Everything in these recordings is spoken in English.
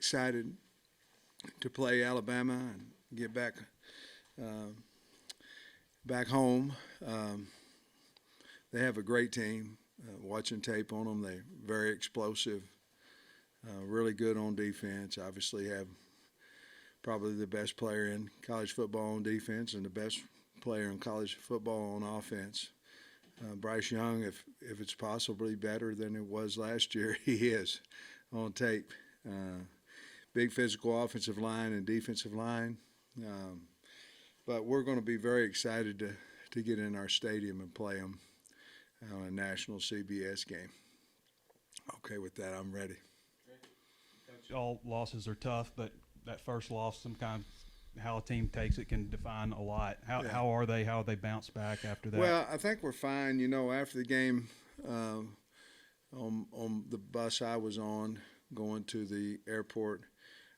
excited to play Alabama and get back home. They have a great team. Watching tape on them, they're very explosive, really good on defense. Obviously, have probably the best player in college football on defense and the best player in college football on offense. Bryce Young, if it's possibly better than it was last year, he is on tape. Big physical offensive line and defensive line. But we're going to be very excited to get in our stadium and play them on a national CBS game. Okay, with that, I'm ready. Coach, all losses are tough, but that first loss, sometimes how a team takes it can define a lot. How are they? How they bounce back after that? Well, I think we're fine. You know, after the game, on the bus I was on going to the airport,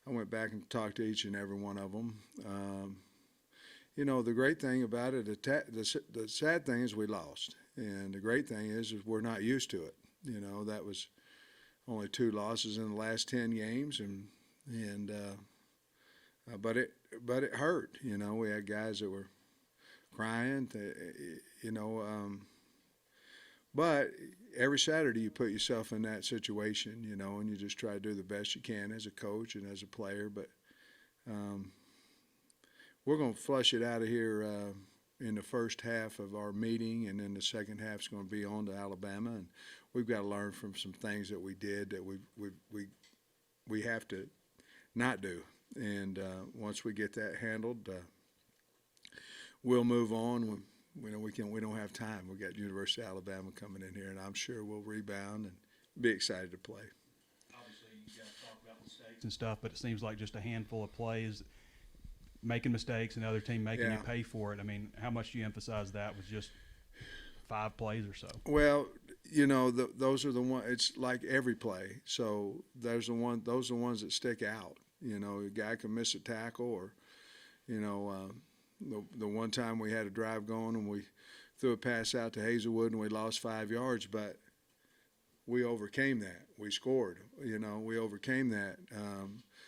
I went back and talked to each and every one of them. You know, the great thing about it, the sad thing is we lost. And the great thing is we're not used to it. You know, that was only 2 losses in the last 10 games, but it hurt. You know, we had guys that were crying. But every Saturday you put yourself in that situation, you know, and you just try to do the best you can as a coach and as a player. But we're going to flush it out of here in the first half of our meeting, and then the second half is going to be on to Alabama, and we've got to learn from some things that we did that we have to not do. And once we get that handled, we'll move on. We don't have time. We got University of Alabama coming in here, and I'm sure we'll rebound and be excited to play. Obviously, you guys talk about mistakes and stuff, but it seems like just a handful of plays making mistakes and the other team making you pay for it. I mean, how much do you emphasize that with just 5 plays or so? Well, you know, those are the ones. It's like every play. So those are the ones that stick out. You know, a guy can miss a tackle, or you know, the one time we had a drive going and we threw a pass out to Hazelwood and we lost 5 yards, but we overcame that. We scored. You know, we overcame that.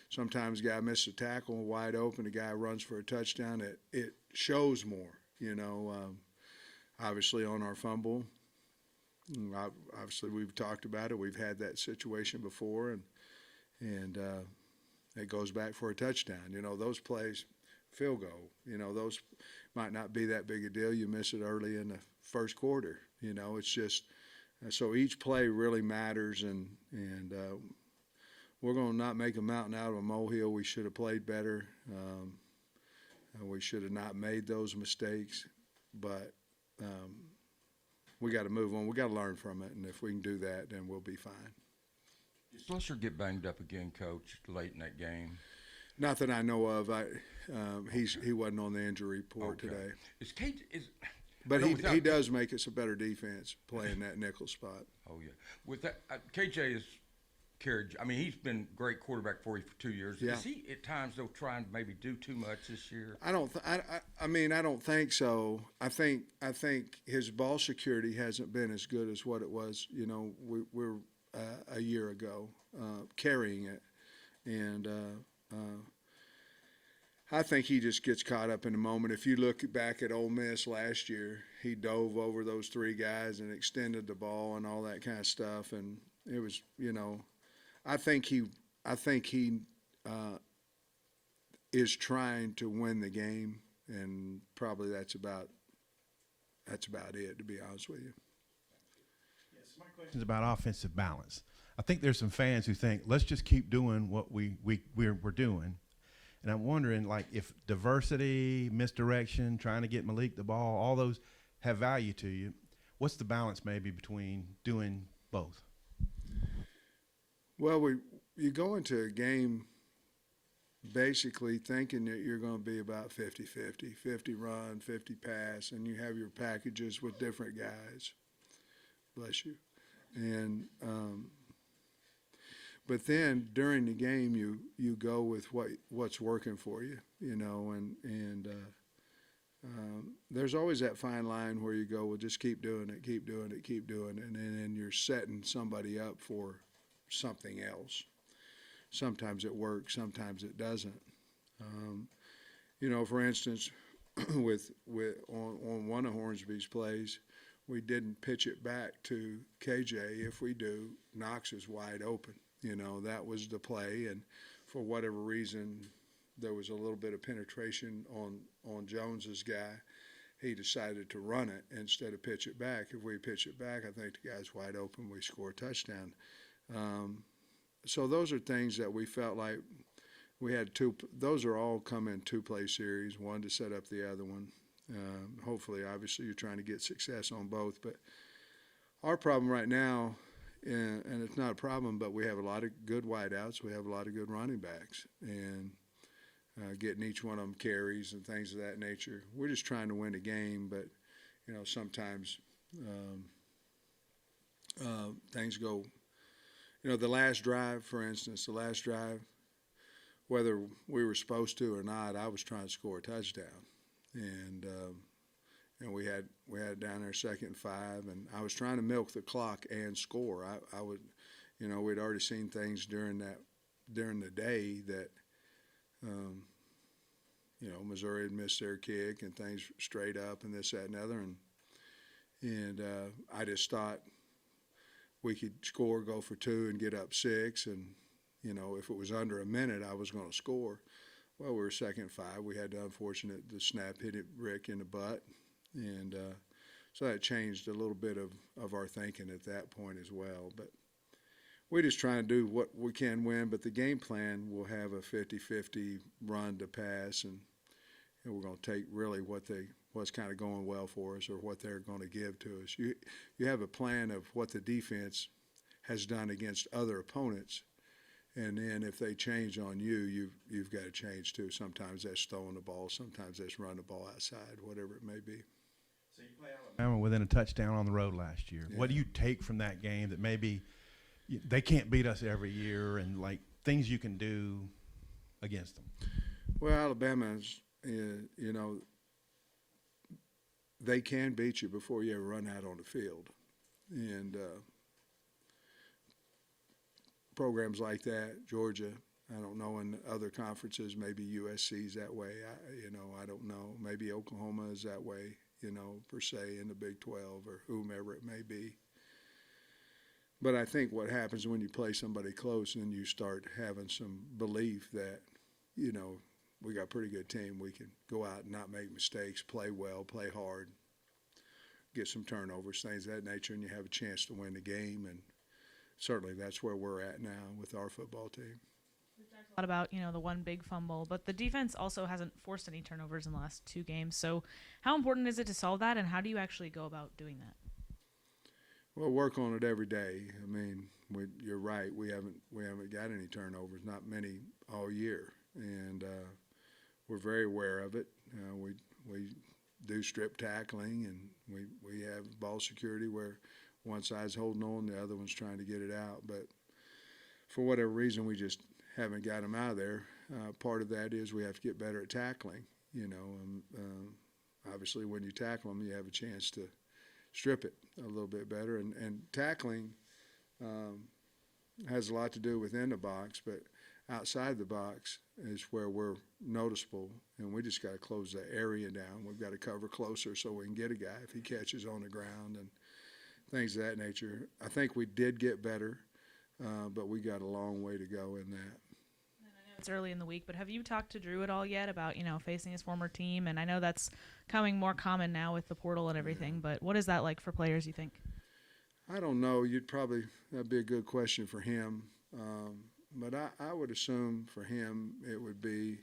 Sometimes a guy misses a tackle wide open, a guy runs for a touchdown. It shows more, you know. Obviously on our fumble, obviously we've talked about it. We've had that situation before, and it goes back for a touchdown. You know, those plays, field goal, you know, those might not be that big a deal. You miss it early in the first quarter. You know, it's just so each play really matters, and we're going to not make a mountain out of a molehill. We should have played better. We should have not made those mistakes, but we got to move on. We got to learn from it, and if we can do that, then we'll be fine. Did Slusher get banged up again, Coach, late in that game? Not that I know of. He wasn't on the injury report today. But he does make us a better defense playing that nickel spot. Oh yeah, with that KJ is carried. I mean, he's been a great quarterback for you for 2 years. Yeah. Is he at times though trying to maybe do too much this year? I don't think so. I think his ball security hasn't been as good as what it was. You know, we're a year ago carrying it, and I think he just gets caught up in the moment. If you look back at Ole Miss last year, he dove over those 3 guys and extended the ball and all that kind of stuff, and it was, you know, I think he is trying to win the game, and probably that's about it, to be honest with you. Yes, my question is about offensive balance. I think there's some fans who think, let's just keep doing what we're doing. And I'm wondering, like, if diversity, misdirection, trying to get Malik the ball, all those have value to you. What's the balance maybe between doing both? Well, you go into a game basically thinking that you're going to be about 50-50, 50 run, 50 pass, and you have your packages with different guys. Bless you. And but then during the game, you go with what's working for you, you know, and there's always that fine line where you go, well, just keep doing it, and then you're setting somebody up for something else. sometimes it works, sometimes it doesn't. For instance, with on one of Hornsby's plays, we didn't pitch it back to KJ. If we do, Knox is wide open. That was the play, and for whatever reason, there was a little bit of penetration on Jones's guy. He decided to run it instead of pitch it back. If we pitch it back, I think the guy's wide open. We score a touchdown. So those are things that we felt like we had those are all come in two-play series, one to set up the other one. Hopefully, obviously, you're trying to get success on both. But our problem right now, and it's not a problem, but we have a lot of good wideouts. We have a lot of good running backs. And getting each one of them carries and things of that nature. We're just trying to win a game, but, sometimes things go. The last drive, for instance, whether we were supposed to or not, I was trying to score a touchdown. And we had it down there 2nd and 5, and I was trying to milk the clock and score. I would, we'd already seen things during the day that, Missouri had missed their kick and things straight up and this, that, and the other, and I just thought we could score, go for 2, and get up 6, and if it was under a minute, I was going to score. Well, we were 2nd and 5. We had the snap hit Rick in the butt, and so that changed a little bit of our thinking at that point as well. But we just try and do what we can win, but the game plan will have a 50-50 run to pass, and we're going to take really what's kind of going well for us or what they're going to give to us. You have a plan of what the defense has done against other opponents, and then if they change on you, you've got to change too. Sometimes that's throwing the ball, sometimes that's running the ball outside, whatever it may be. So you play Alabama within a touchdown on the road last year. Yeah. What do you take from that game that maybe they can't beat us every year, and like things you can do against them? Well, Alabama's, they can beat you before you ever run out on the field. And programs like that, Georgia, I don't know, in other conferences, maybe USC's that way. I don't know. Maybe Oklahoma is that way, per se, in the Big 12 or whomever it may be. But I think what happens when you play somebody close and you start having some belief that, we got a pretty good team. We can go out and not make mistakes, play well, play hard, get some turnovers, things of that nature, and you have a chance to win the game. And certainly that's where we're at now with our football team. We've talked a lot about, the one big fumble, but the defense also hasn't forced any turnovers in the last 2 games. So how important is it to solve that, and how do you actually go about doing that? Well, work on it every day. I mean, you're right. We haven't got any turnovers, not many all year, and we're very aware of it. We do strip tackling, and we have ball security where one side's holding on, the other one's trying to get it out. But for whatever reason, we just haven't got them out of there. Part of that is we have to get better at tackling. Obviously, when you tackle them, you have a chance to strip it a little bit better. And tackling has a lot to do within the box, but outside the box is where we're noticeable, and we just got to close that area down. We've got to cover closer so we can get a guy if he catches on the ground and things of that nature. I think we did get better, but we got a long way to go in that. It's early in the week, but have you talked to Drew at all yet about, facing his former team? And I know that's coming more common now with the portal and everything, but what is that like for players, you think? I don't know. That'd be a good question for him. But I would assume for him it would be,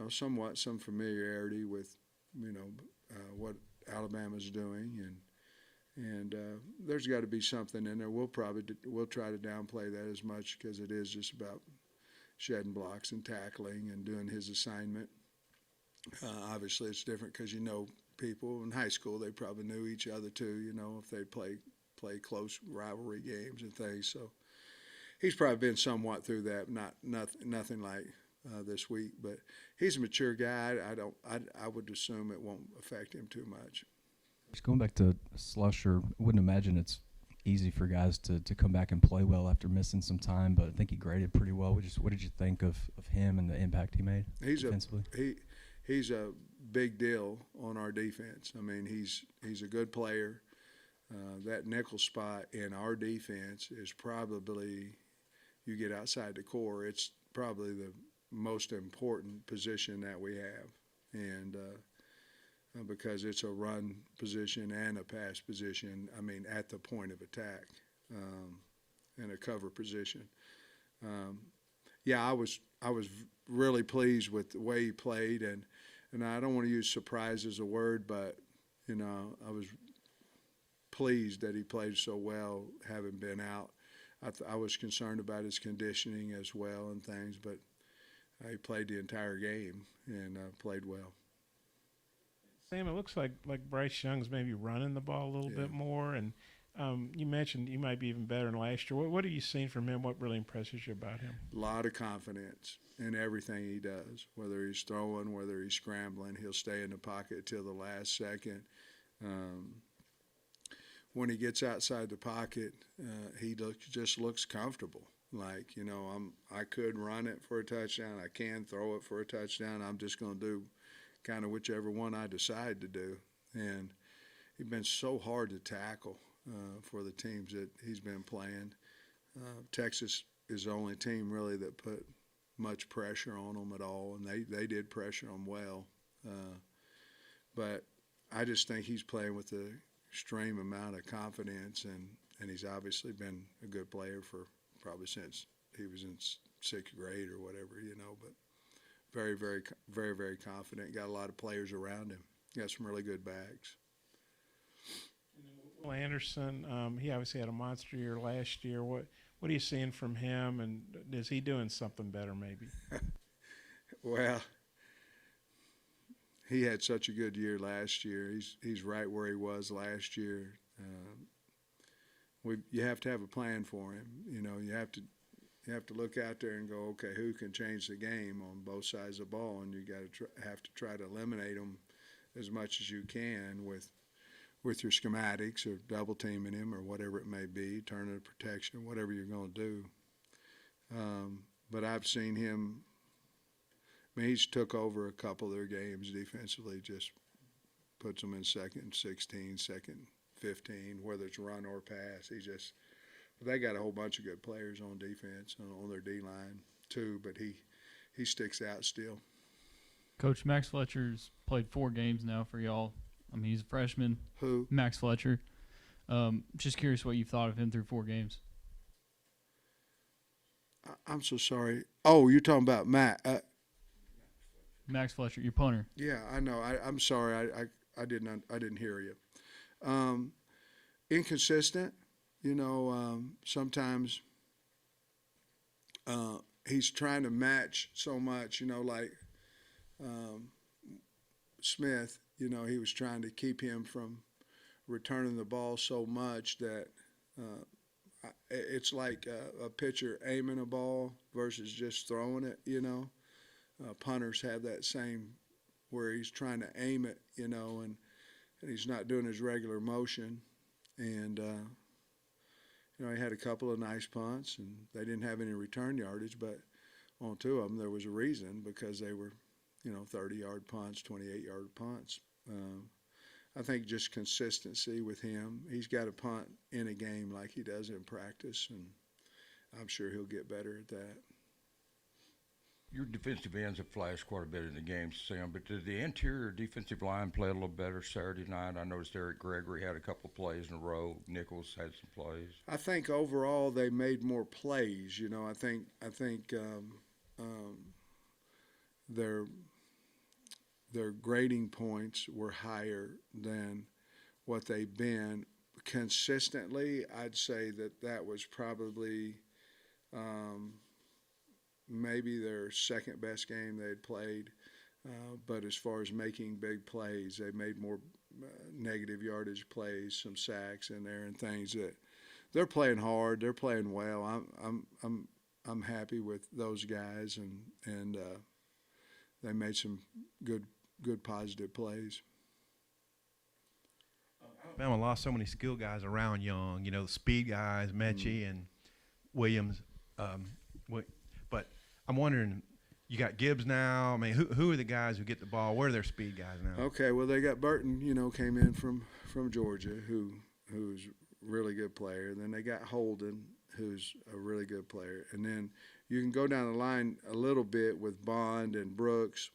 somewhat some familiarity with, what Alabama's doing, and there's got to be something in there. We'll try to downplay that as much because it is just about shedding blocks and tackling and doing his assignment. Obviously, it's different because people in high school, they probably knew each other too. If they play close rivalry games and things. So he's probably been somewhat through that. Nothing like this week, but he's a mature guy. I would assume it won't affect him too much. Just going back to Slusher, I wouldn't imagine it's easy for guys to come back and play well after missing some time, but I think he graded pretty well. What did you think of him and the impact he made defensively? He's a big deal on our defense. I mean, he's a good player. That nickel spot in our defense is probably, you get outside the core, it's probably the most important position that we have, and because it's a run position and a pass position, I mean, at the point of attack, and a cover position. Yeah, I was really pleased with the way he played, and I don't want to use surprise as a word, but, you know, I was pleased that he played so well, having been out. I was concerned about his conditioning as well and things, but he played the entire game and played well. Sam, it looks like Bryce Young's maybe running the ball a little bit more, and you mentioned you might be even better than last year. What have you seen from him? What really impresses you about him? A lot of confidence in everything he does, whether he's throwing, whether he's scrambling. He'll stay in the pocket till the last second. When he gets outside the pocket, he just looks comfortable. Like, you know, I could run it for a touchdown. I can throw it for a touchdown. I'm just going to do kind of whichever one I decide to do. And he's been so hard to tackle for the teams that he's been playing. Texas is the only team really that put much pressure on them at all, and they did pressure him well. But I just think he's playing with an extreme amount of confidence, and he's obviously been a good player for probably since he was in sixth grade or whatever, you know, but very, very, very, very confident. Got a lot of players around him. Got some really good backs. Will Anderson, he obviously had a monster year last year. What are you seeing from him, and is he doing something better maybe? Well, he had such a good year last year. He's right where he was last year. You have to have a plan for him. You know, you have to look out there and go, okay, who can change the game on both sides of the ball, and you have to try to eliminate them as much as you can with your schematics or double teaming him or whatever it may be, turning to protection, whatever you're going to do. But I've seen him. I mean, he's took over a couple of their games defensively, just puts them in second and 16, second 15, whether it's run or pass. They got a whole bunch of good players on defense, on their D-line too, but he sticks out still. Coach, Max Fletcher's played 4 games now for y'all. I mean, he's a freshman. Who? Max Fletcher. Just curious what you've thought of him through 4 games. I'm so sorry. Oh, you're talking about Matt. Max Fletcher, your punter. Yeah, I know. I'm sorry. I didn't hear you. Inconsistent. You know, sometimes he's trying to match so much. You know, like Smith. You know, he was trying to keep him from returning the ball so much that it's like a pitcher aiming a ball versus just throwing it, you know. Punters have that same where he's trying to aim it, you know, and he's not doing his regular motion. And, you know, he had a couple of nice punts, and they didn't have any return yardage, but on 2 of them there was a reason, because they were, you know, 30-yard punts, 28-yard punts. I think just consistency with him. He's got to punt in a game like he does in practice, and I'm sure he'll get better at that. Your defensive ends have flashed quite a bit in the game, Sam, but did the interior defensive line play a little better Saturday night? I noticed Eric Gregory had a couple of plays in a row. Nichols had some plays. I think overall they made more plays. You know, I think their grading points were higher than what they've been consistently. I'd say that was probably maybe their second best game they'd played. But as far as making big plays, they made more negative yardage plays, some sacks in there, and things that they're playing hard. They're playing well. I'm happy with those guys, and they made some good positive plays. Alabama lost so many skill guys around Young, you know, the speed guys, Mechie and Williams. But I'm wondering, you got Gibbs now. I mean, who are the guys who get the ball? Where are their speed guys now? Okay, well, they got Burton, you know, came in from Georgia, who's a really good player. Then they got Holden, who's a really good player. And then you can go down the line a little bit with Bond and Brooks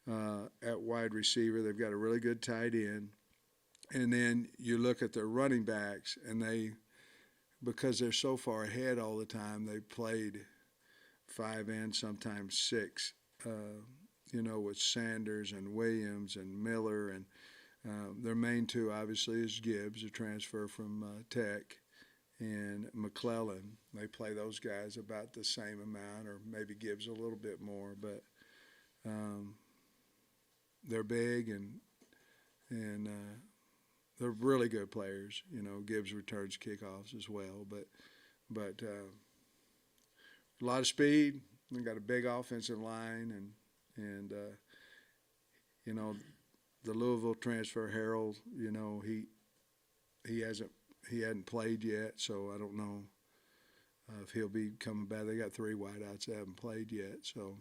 at wide receiver. They've got a really good tight end. And then you look at their running backs, and because they're so far ahead all the time, they played 5 and sometimes 6, you know, with Sanders and Williams and Miller. And their main 2, obviously, is Gibbs, a transfer from Tech, and McClellan. They play those guys about the same amount, or maybe Gibbs a little bit more. But they're big, and they're really good players. You know, Gibbs returns kickoffs as well. But a lot of speed. They got a big offensive line, and you know, the Louisville transfer Harold. You know, he hadn't played yet, so I don't know if he'll be coming back. They got 3 wideouts that haven't played yet, so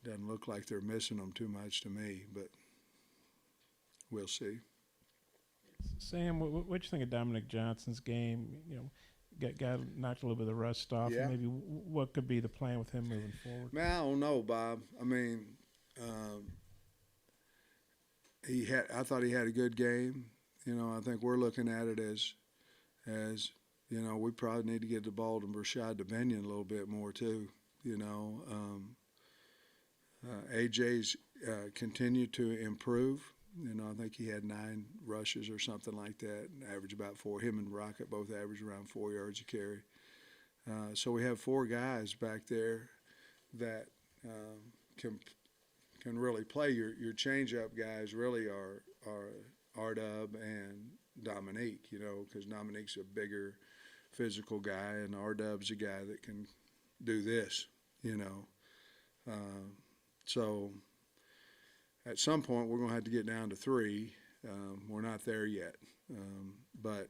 it doesn't look like they're missing them too much to me. But we'll see. Sam, what you think of Dominic Johnson's game? You know, got knocked a little bit of the rust off. Yeah. And maybe what could be the plan with him moving forward? Man, I don't know, Bob. I mean, I thought he had a good game. You know, I think we're looking at it as you know, we probably need to get the ball to Rashad Dominion a little bit more too. You know, AJ's continued to improve. You know, I think he had 9 rushes or something like that, and averaged about 4. Him and Rocket both averaged around 4 yards a carry. So we have 4 guys back there that can really play. Your change-up guys really are R-Dub and Dominique, you know, because Dominique's a bigger physical guy, and R-Dub's a guy that can do this, you know. So at some point, we're going to have to get down to 3. We're not there yet, but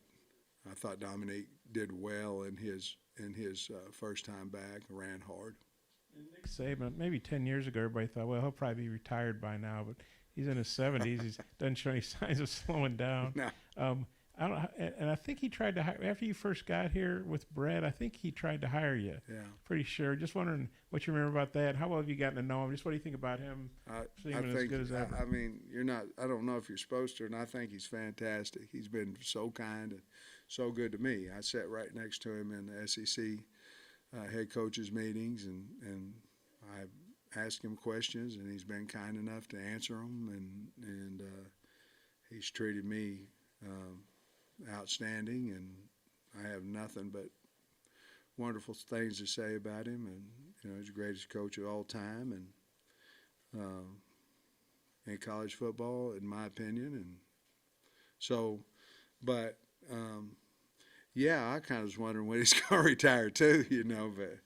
I thought Dominique did well in his first time back. Ran hard. Nick Saban, maybe 10 years ago, everybody thought, well, he'll probably be retired by now, but he's in his 70s. He doesn't show any signs of slowing down. No. And I think he tried to hire, after you first got here with Brett, I think he tried to hire you. Yeah. Pretty sure. Just wondering what you remember about that. How well have you gotten to know him? Just what do you think about him? I Seeming as think, good as ever. I mean, I don't know if you're supposed to, and I think he's fantastic. He's been so kind and so good to me. I sat right next to him in the SEC head coaches meetings, and I asked him questions, and he's been kind enough to answer them, and he's treated me outstanding, and I have nothing but wonderful things to say about him. And you know, he's the greatest coach of all time, and in college football, in my opinion. And so, but yeah, I kind of was wondering when he's going to retire too, you know, but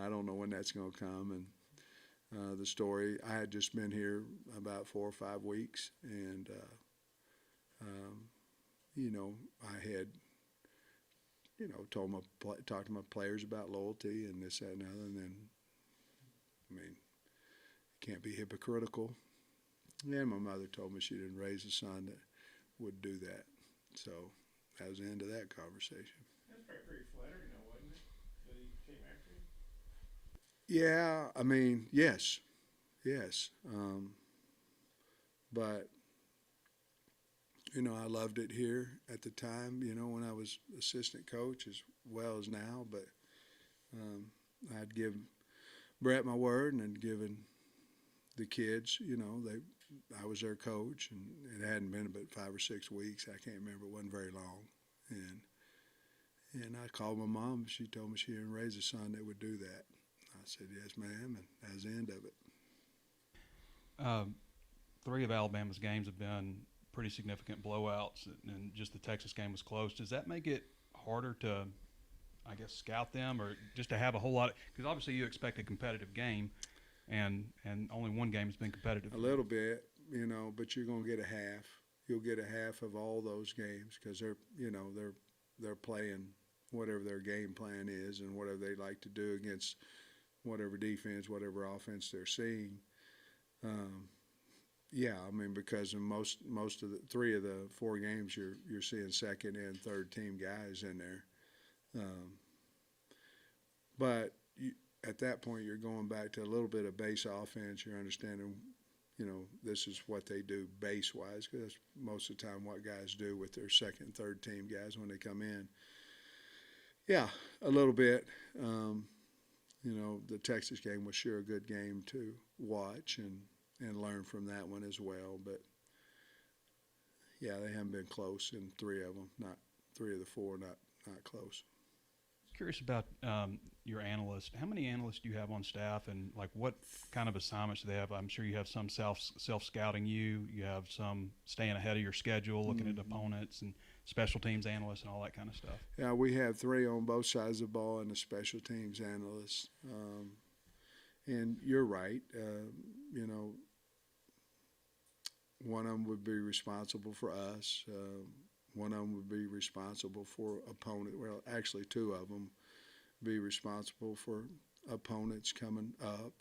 I don't know when that's going to come. And the story, I had just been here about 4 or 5 weeks, and you know, I had, you know, talked to my players about loyalty and this, that, and the other. And then, I mean, you can't be hypocritical. And my mother told me she didn't raise a son that would do that. So that was the end of that conversation. That's pretty flattering, though, wasn't it? That he came after you? Yeah, I mean, yes. But you know, I loved it here at the time, you know, when I was assistant coach as well as now. But I'd give Brett my word, and I'd given the kids, you know, I was their coach, and it hadn't been but 5 or 6 weeks. I can't remember. It wasn't very long. And I called my mom. She told me she didn't raise a son that would do that. I said, yes, ma'am, and that was the end of it. 3 of Alabama's games have been pretty significant blowouts, and just the Texas game was close. Does that make it harder to, I guess, scout them, or just to have a whole lot? Because obviously you expect a competitive game, and only one game has been competitive. A little bit, you know, but you're going to get a half. you'll get a half of all those games because they're playing whatever their game plan is and whatever they like to do against whatever defense, whatever offense they're seeing. Yeah, I mean, because in most of the 3 of the 4 games, you're seeing second and third team guys in there. But at that point, you're going back to a little bit of base offense. You're understanding, this is what they do base-wise, because that's most of the time what guys do with their second and third team guys when they come in. Yeah, a little bit. The Texas game was sure a good game to watch and learn from that one as well. But, yeah, they haven't been close in 3 of them, not 3 of the 4, not close. Curious about your analysts. How many analysts do you have on staff, and like what kind of assignments do they have? I'm sure you have some self scouting you. You have some staying ahead of your schedule, looking at opponents, and special teams analysts and all that kind of stuff. Yeah, we have 3 on both sides of the ball and a special teams analyst. And you're right. One of them would be responsible for us. One of them would be responsible for opponent. Well, actually, 2 of them be responsible for opponents coming up.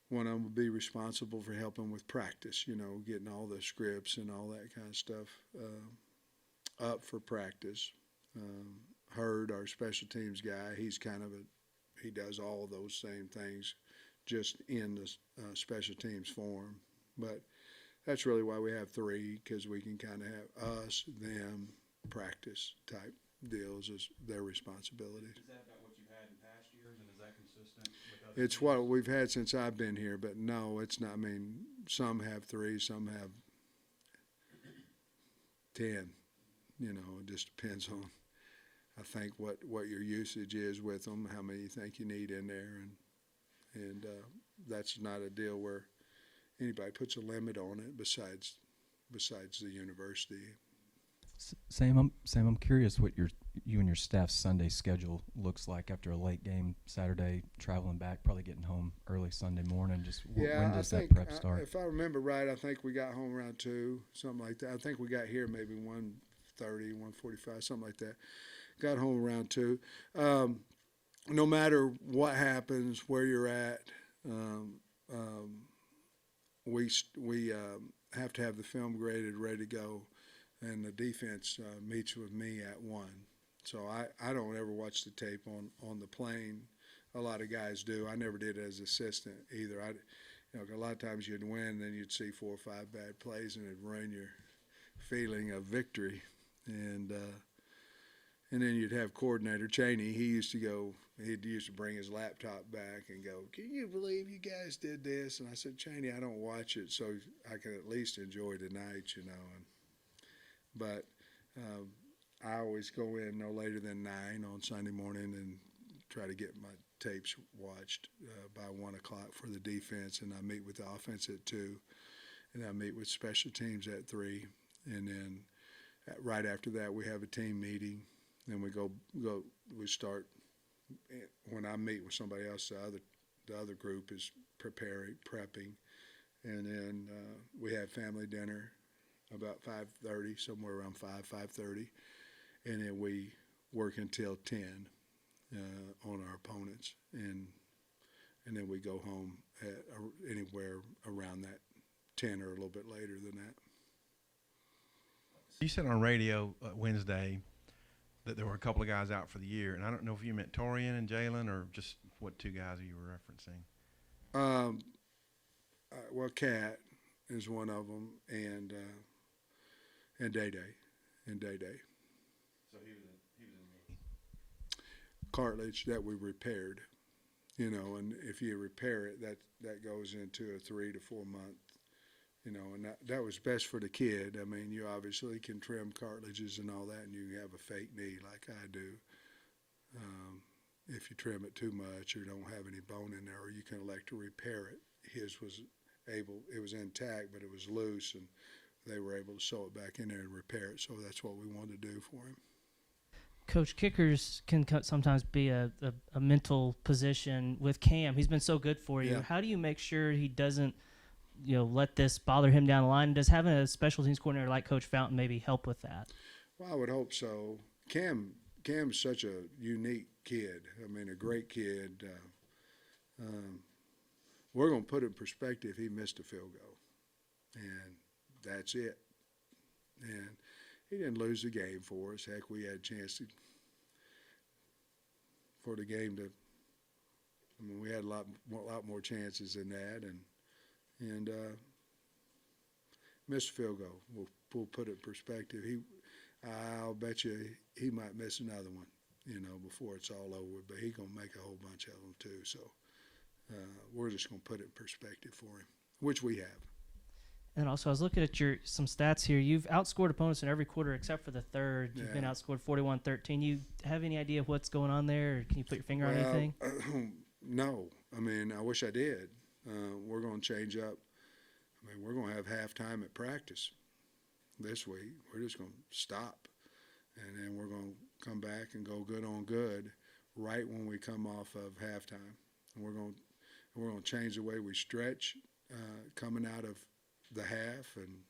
One of them would be responsible for helping with practice, getting all the scripts and all that kind of stuff up for practice. Hurd, our special teams guy, he does all of those same things, just in the special teams form. But that's really why we have 3, because we can kind of have us, them, practice type deals as their responsibilities. Is that about what you've had in past years, and is that consistent with other It's teams? what we've had since I've been here, but no, it's not. I mean, some have 3, some have 10. It just depends on, I think, what your usage is with them, how many you think you need in there, and that's not a deal where anybody puts a limit on it besides the university. Sam, I'm curious what you and your staff's Sunday schedule looks like after a late game Saturday, traveling back, probably getting home early Sunday morning. Just when does that prep start? If I remember right, I think we got home around 2, something like that. I think we got here maybe 1:30, 1:45, something like that. Got home around 2. No matter what happens, where you're at, we have to have the film graded, ready to go, and the defense meets with me at 1. So I don't ever watch the tape on the plane. A lot of guys do. I never did as assistant either. A lot of times you'd win, then you'd see 4 or 5 bad plays, and it'd ruin your feeling of victory. And then you'd have coordinator Cheney. He used to bring his laptop back and go, "Can you believe you guys did this?" And I said, "Cheney, I don't watch it, so I can at least enjoy tonight, But I always go in no later than 9 on Sunday morning and try to get my tapes watched by 1 o'clock for the defense, and I meet with the offense at 2, and I meet with special teams at 3, and then right after that we have a team meeting. Then we start. When I meet with somebody else, the other group is prepping, and then we have family dinner about 5:30, somewhere around 5:30, and then we work until 10 on our opponents, and then we go home at anywhere around that 10 or a little bit later than that. You said on radio Wednesday that there were a couple of guys out for the year, and I don't know if you meant Torian and Jalen or just what 2 guys you were referencing. Well, Cat is one of them, and Day. So he was in Cartilage that we repaired, and if you repair it, that goes into a 3 to 4 month, and that was best for the kid. I mean, you obviously can trim cartilages and all that, and you have a fake knee like I do. If you trim it too much or don't have any bone in there, or you can elect to repair it. His was it was intact, but it was loose, and they were able to sew it back in there and repair it. So that's what we wanted to do for him. Coach, kickers can sometimes be a mental position with Cam. He's been so good for you. Yeah. How do you make sure he doesn't let this bother him down the line? Does having a special teams coordinator like Coach Fountain maybe help with that? Well, I would hope so. Cam's such a unique kid. I mean, a great kid. We're going to put it in perspective. He missed a field goal, and that's it. And he didn't lose the game for us. Heck, we had a chance for the game to. I mean, we had a lot more chances than that, and missed a field goal. We'll put it in perspective. I'll bet you he might miss another one, before it's all over. But he's gonna make a whole bunch of them too. So we're just gonna put it in perspective for him, which we have. And also, I was looking at some stats here. You've outscored opponents in every quarter except for the third. You've been outscored 41-13. You have any idea of what's going on there, or can you put your finger on anything? No. I mean, I wish I did. We're going to change up. I mean, we're going to have halftime at practice this week. We're just going to stop, and then we're going to come back and go good on good right when we come off of halftime. And we're going to change the way we stretch coming out of the half, and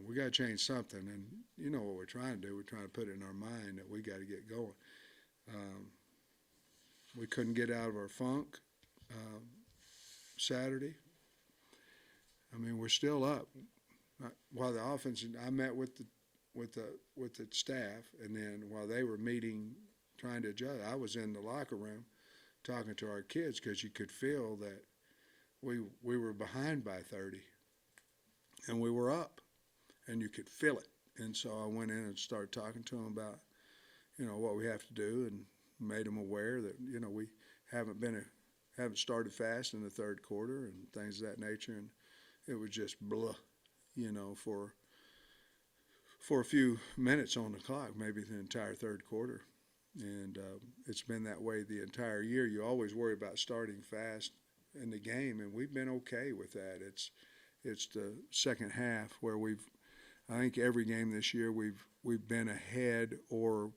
we got to change something. And you know what we're trying to do? We're trying to put it in our mind that we got to get going. We couldn't get out of our funk Saturday. I mean, we're still up. While the offense, I met with the staff, and then while they were meeting, trying to adjust, I was in the locker room talking to our kids because you could feel that we were behind by 30. And we were up, and you could feel it. And so I went in and started talking to them about, what we have to do, and made them aware that, we haven't started fast in the third quarter and things of that nature. And it was just blah, for a few minutes on the clock, maybe the entire third quarter. And it's been that way the entire year. You always worry about starting fast in the game, and we've been okay with that. It's the second half where I think every game this year we've been ahead, or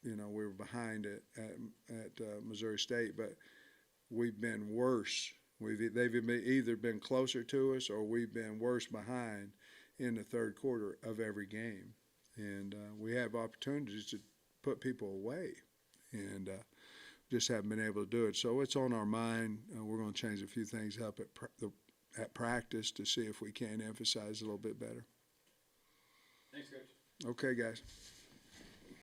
we were behind at Missouri State, but we've been worse. They've either been closer to us or we've been worse behind in the third quarter of every game, and we have opportunities to put people away, and just haven't been able to do it. So it's on our mind. We're going to change a few things up at practice to see if we can emphasize a little bit better. Thanks, Coach. Okay, guys.